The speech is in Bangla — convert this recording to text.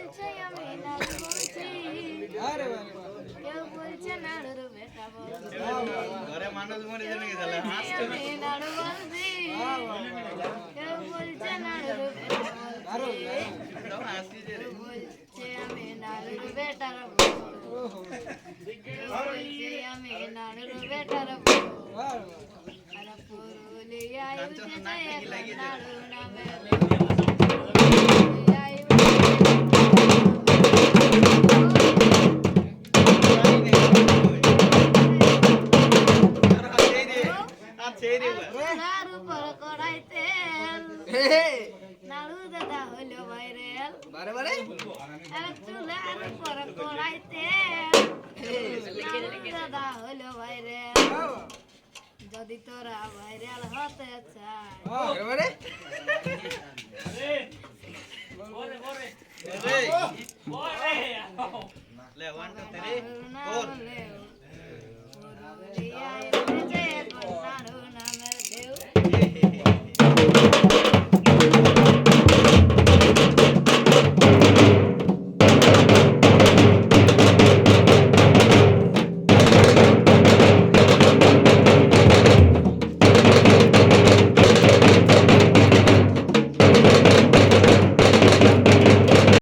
বলছে আমি নাড়ু বলছি আরে বাবা কেউ বলছে নাড়ুর বেটা বলছি ঘরে মানুষ মরে জেনে গেল আমি নাড়ু বলছি কেউ বলছে নাড়ুর বেটা বলছি হাসি যে রে বলছে আমি নাড়ুর বেটার বউ বলছে আমি নাড়ুর বেটার বউ আর পুরুলিয়ায় উঠেছে এখন নাড়ু নামে পুরুলিয়ায় চুলার উপর কড়াই তেল নাড়ু দাদা হইল ভাইরাল বারে বারে আর চুলার উপর কড়াই তেল নাড়ু দাদা হইল ভাইরাল যদি তোরা ভাইরাল হতে চাস বারে বারে লে 1 2 3 না 4 বলে